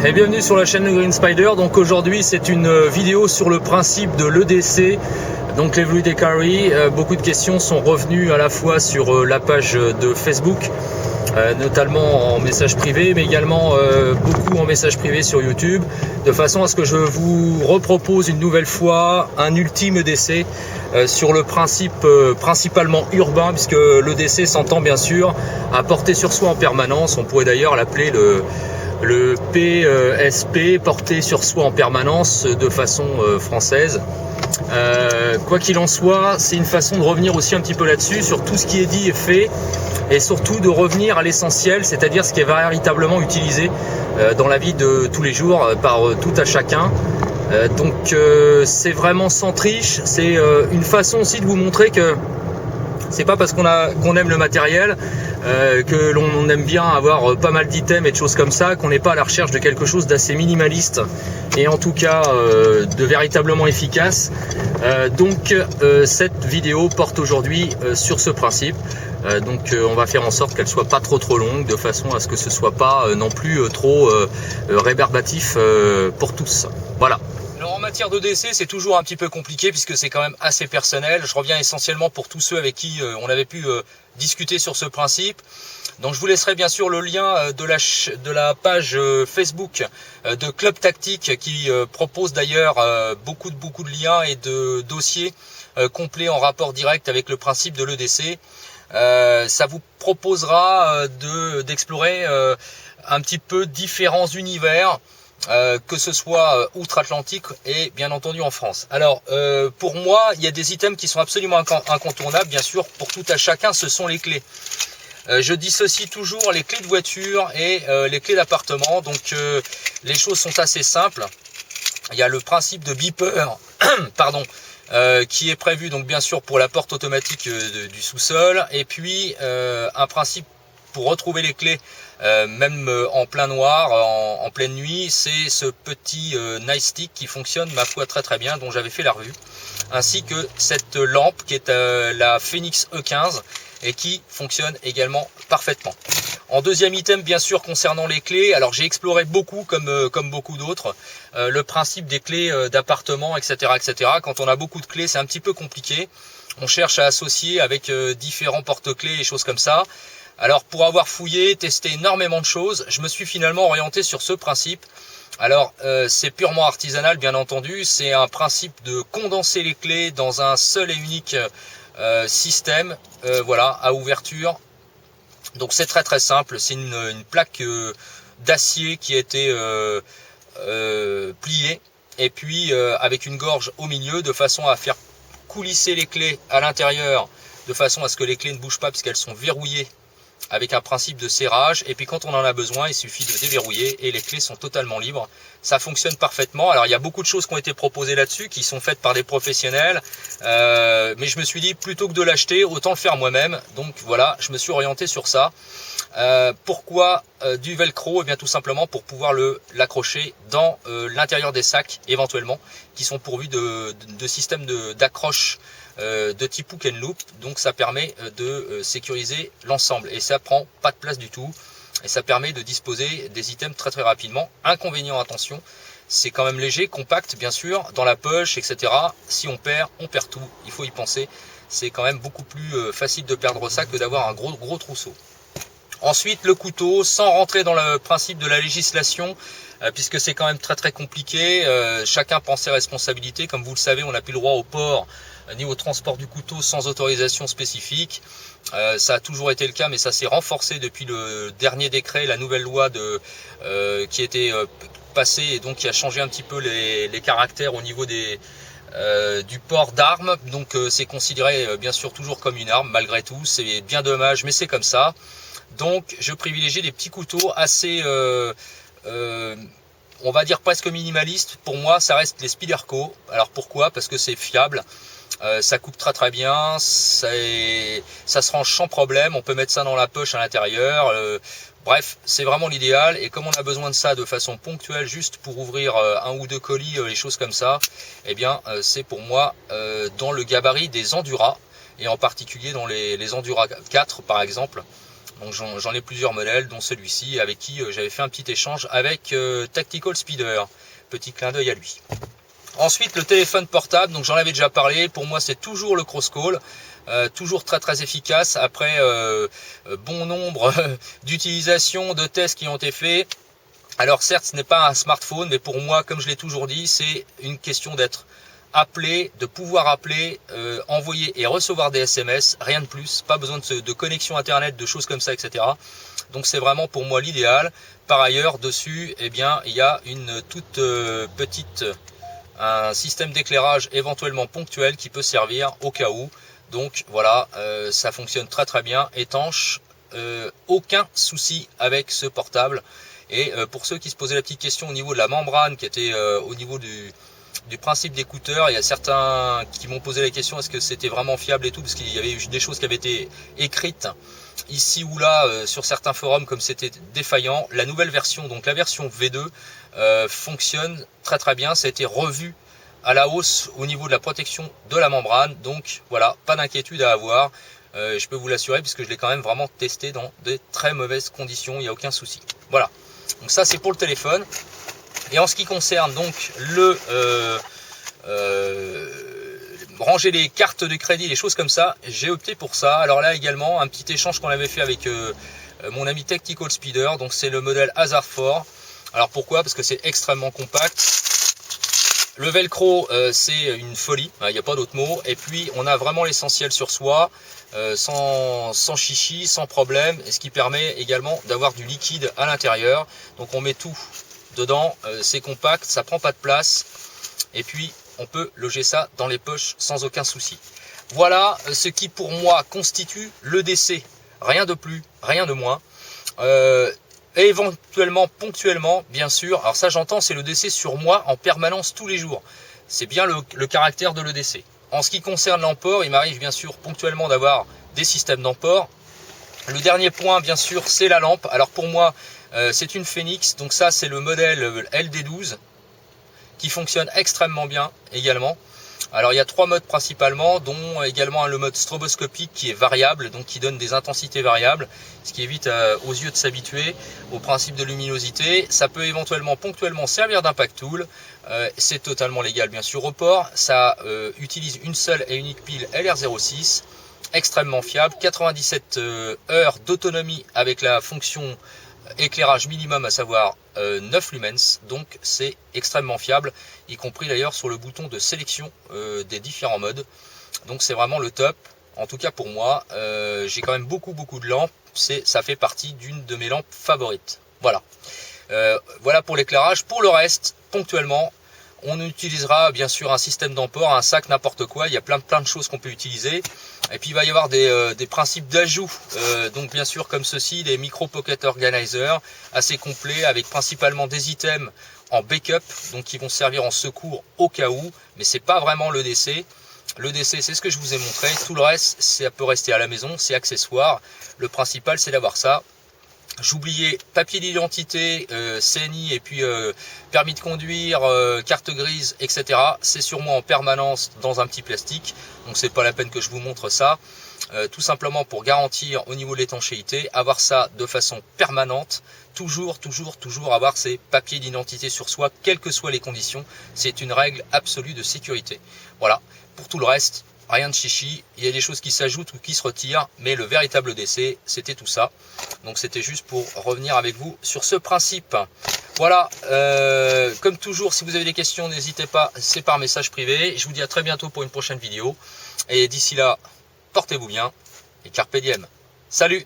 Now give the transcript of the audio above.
et bienvenue sur la chaîne de Green Spider. Donc aujourd'hui c'est une vidéo sur le principe de l'EDC, donc l'Everyday Carry. Beaucoup de questions sont revenues à la fois sur la page de Facebook, notamment en message privé, mais également beaucoup en message privé sur YouTube, de façon à ce que je vous repropose une nouvelle fois un ultime EDC sur le principe principalement urbain, puisque l'EDC s'entend bien sûr à porter sur soi en permanence. On pourrait d'ailleurs l'appeler le PSP, porté sur soi en permanence de façon française. Quoi qu'il en soit, c'est une façon de revenir aussi un petit peu là-dessus, sur tout ce qui est dit et fait, et surtout de revenir à l'essentiel, c'est-à-dire ce qui est véritablement utilisé dans la vie de tous les jours par tout à chacun. Donc c'est vraiment sans triche, c'est une façon aussi de vous montrer que c'est pas parce qu'on aime le matériel, que l'on aime bien avoir pas mal d'items et de choses comme ça, qu'on n'est pas à la recherche de quelque chose d'assez minimaliste et en tout cas de véritablement efficace. Donc cette vidéo porte aujourd'hui sur ce principe. Donc on va faire en sorte qu'elle soit pas trop longue, de façon à ce que ce soit pas non plus trop rébarbatif pour tous. Voilà. Alors en matière d'EDC, c'est toujours un petit peu compliqué puisque c'est quand même assez personnel. Je reviens essentiellement pour tous ceux avec qui on avait pu discuter sur ce principe. Donc je vous laisserai bien sûr le lien de la page Facebook de Club Tactique, qui propose d'ailleurs beaucoup de liens et de dossiers complets en rapport direct avec le principe de l'EDC. Ça vous proposera d'explorer un petit peu différents univers, que ce soit outre-Atlantique et bien entendu en France. Alors pour moi, il y a des items qui sont absolument incontournables, bien sûr, pour tout à chacun, ce sont les clés. Je dissocie toujours les clés de voiture et les clés d'appartement, donc les choses sont assez simples. Il y a le principe de beeper, pardon, qui est prévu donc bien sûr pour la porte automatique du sous-sol, et puis un principe pour retrouver les clés même en plein noir, en pleine nuit, c'est ce petit nightstick qui fonctionne ma foi très bien, dont j'avais fait la revue, ainsi que cette lampe qui est la Phoenix E15 et qui fonctionne également parfaitement. En deuxième item, bien sûr, concernant les clés, alors j'ai exploré beaucoup, comme beaucoup d'autres, le principe des clés d'appartement, etc., etc. Quand on a beaucoup de clés, c'est un petit peu compliqué. On cherche à associer avec différents porte-clés et choses comme ça. Alors pour avoir fouillé, testé énormément de choses, je me suis finalement orienté sur ce principe. Alors c'est purement artisanal, bien entendu, c'est un principe de condenser les clés dans un seul et unique système, voilà, à ouverture. Donc c'est très simple, c'est une plaque d'acier qui a été pliée, et puis avec une gorge au milieu, de façon à faire coulisser les clés à l'intérieur, de façon à ce que les clés ne bougent pas puisqu'elles sont verrouillées avec un principe de serrage, et puis quand on en a besoin, il suffit de déverrouiller et les clés sont totalement libres. Ça fonctionne parfaitement. Alors il y a beaucoup de choses qui ont été proposées là-dessus, qui sont faites par des professionnels, mais je me suis dit, plutôt que de l'acheter, autant le faire moi-même. Donc voilà, je me suis orienté sur ça. Pourquoi du velcro? Et bien tout simplement pour pouvoir l'accrocher dans l'intérieur des sacs, éventuellement, qui sont pourvus de systèmes d'accroche de type hook and loop. Donc ça permet de sécuriser l'ensemble et ça prend pas de place du tout, et ça permet de disposer des items très rapidement. Inconvénient, attention, c'est quand même léger, compact bien sûr, dans la poche, etc. Si on perd tout, il faut y penser. C'est quand même beaucoup plus facile de perdre ça que d'avoir un gros trousseau. Ensuite, le couteau, sans rentrer dans le principe de la législation, puisque c'est quand même très compliqué. Chacun prend ses responsabilités. Comme vous le savez, on n'a plus le droit au port ni au transport du couteau sans autorisation spécifique. Ça a toujours été le cas, mais ça s'est renforcé depuis le dernier décret, la nouvelle loi qui a été passée, et donc qui a changé un petit peu les caractères au niveau du port d'armes. Donc c'est considéré bien sûr toujours comme une arme malgré tout. C'est bien dommage, mais c'est comme ça. Donc je privilégie des petits couteaux assez on va dire presque minimalistes. Pour moi ça reste les Spyderco. Alors pourquoi? Parce que c'est fiable, ça coupe très bien, ça se range sans problème, on peut mettre ça dans la poche à l'intérieur, bref, c'est vraiment l'idéal. Et comme on a besoin de ça de façon ponctuelle, juste pour ouvrir un ou deux colis, les choses comme ça, eh bien c'est pour moi dans le gabarit des Endura, et en particulier dans les Endura 4 par exemple. Donc j'en ai plusieurs modèles, dont celui-ci, avec qui j'avais fait un petit échange avec Tactical Speeder. Petit clin d'œil à lui. Ensuite, le téléphone portable, donc j'en avais déjà parlé, pour moi c'est toujours le Crosscall, toujours très efficace, après bon nombre d'utilisations, de tests qui ont été faits. Alors certes, ce n'est pas un smartphone, mais pour moi, comme je l'ai toujours dit, c'est une question d'être appelé, de pouvoir appeler, envoyer et recevoir des SMS, rien de plus, pas besoin de connexion internet, de choses comme ça, etc. Donc c'est vraiment pour moi l'idéal. Par ailleurs, dessus, eh bien, il y a une toute petite, un système d'éclairage éventuellement ponctuel qui peut servir au cas où. Donc voilà, ça fonctionne très bien, étanche, aucun souci avec ce portable. Et pour ceux qui se posaient la petite question au niveau de la membrane, qui était au niveau du principe d'écouteur, il y a certains qui m'ont posé la question est-ce que c'était vraiment fiable et tout, parce qu'il y avait eu des choses qui avaient été écrites ici ou là sur certains forums comme c'était défaillant. La nouvelle version, donc la version V2, fonctionne très bien, ça a été revu à la hausse au niveau de la protection de la membrane, donc voilà, pas d'inquiétude à avoir, je peux vous l'assurer puisque je l'ai quand même vraiment testé dans de très mauvaises conditions, il n'y a aucun souci. Voilà, donc ça c'est pour le téléphone. Et en ce qui concerne donc ranger les cartes de crédit, les choses comme ça, j'ai opté pour ça. Alors là également, un petit échange qu'on avait fait avec mon ami Tactical Speeder, donc c'est le modèle Hazard 4. Alors pourquoi? Parce que c'est extrêmement compact. Le velcro, c'est une folie, il n'y a pas d'autre mot. Et puis on a vraiment l'essentiel sur soi, sans chichi, sans problème, et ce qui permet également d'avoir du liquide à l'intérieur. Donc on met tout dedans, c'est compact, ça prend pas de place, et puis on peut loger ça dans les poches sans aucun souci. Voilà ce qui pour moi constitue l'EDC, rien de plus, rien de moins. Et éventuellement, ponctuellement, bien sûr, alors ça j'entends, c'est l'EDC sur moi en permanence tous les jours. C'est bien le caractère de l'EDC. En ce qui concerne l'emport, il m'arrive bien sûr ponctuellement d'avoir des systèmes d'emport. Le dernier point, bien sûr, c'est la lampe. Alors pour moi, c'est une Phoenix, donc ça c'est le modèle LD12 qui fonctionne extrêmement bien également. Alors il y a trois modes principalement, dont également le mode stroboscopique qui est variable, donc qui donne des intensités variables, ce qui évite aux yeux de s'habituer au principe de luminosité. Ça peut éventuellement ponctuellement servir d'impact tool, c'est totalement légal bien sûr au port. Ça utilise une seule et unique pile LR06, extrêmement fiable, 97 heures d'autonomie avec la fonction éclairage minimum, à savoir 9 lumens, donc c'est extrêmement fiable, y compris d'ailleurs sur le bouton de sélection des différents modes. Donc c'est vraiment le top, en tout cas pour moi. J'ai quand même beaucoup de lampes, ça fait partie d'une de mes lampes favorites. Voilà, voilà pour l'éclairage. Pour le reste, ponctuellement, on utilisera bien sûr un système d'emport, un sac, n'importe quoi. Il y a plein de choses qu'on peut utiliser. Et puis il va y avoir des principes d'ajout. Donc bien sûr comme ceci, des micro pocket organizer assez complets avec principalement des items en backup, donc qui vont servir en secours au cas où. Mais c'est pas vraiment l'EDC. L'EDC c'est ce que je vous ai montré. Tout le reste ça peut rester à la maison, c'est accessoire. Le principal c'est d'avoir ça. J'oubliais papier d'identité, CNI et puis permis de conduire, carte grise, etc. C'est sur moi en permanence dans un petit plastique, donc c'est pas la peine que je vous montre ça. Tout simplement pour garantir au niveau de l'étanchéité, avoir ça de façon permanente, toujours avoir ces papiers d'identité sur soi, quelles que soient les conditions. C'est une règle absolue de sécurité. Voilà, pour tout le reste, rien de chichi, il y a des choses qui s'ajoutent ou qui se retirent, mais le véritable décès, c'était tout ça. Donc c'était juste pour revenir avec vous sur ce principe. Voilà, comme toujours, si vous avez des questions, n'hésitez pas, c'est par message privé. Je vous dis à très bientôt pour une prochaine vidéo. Et d'ici là, portez-vous bien et carpe diem. Salut!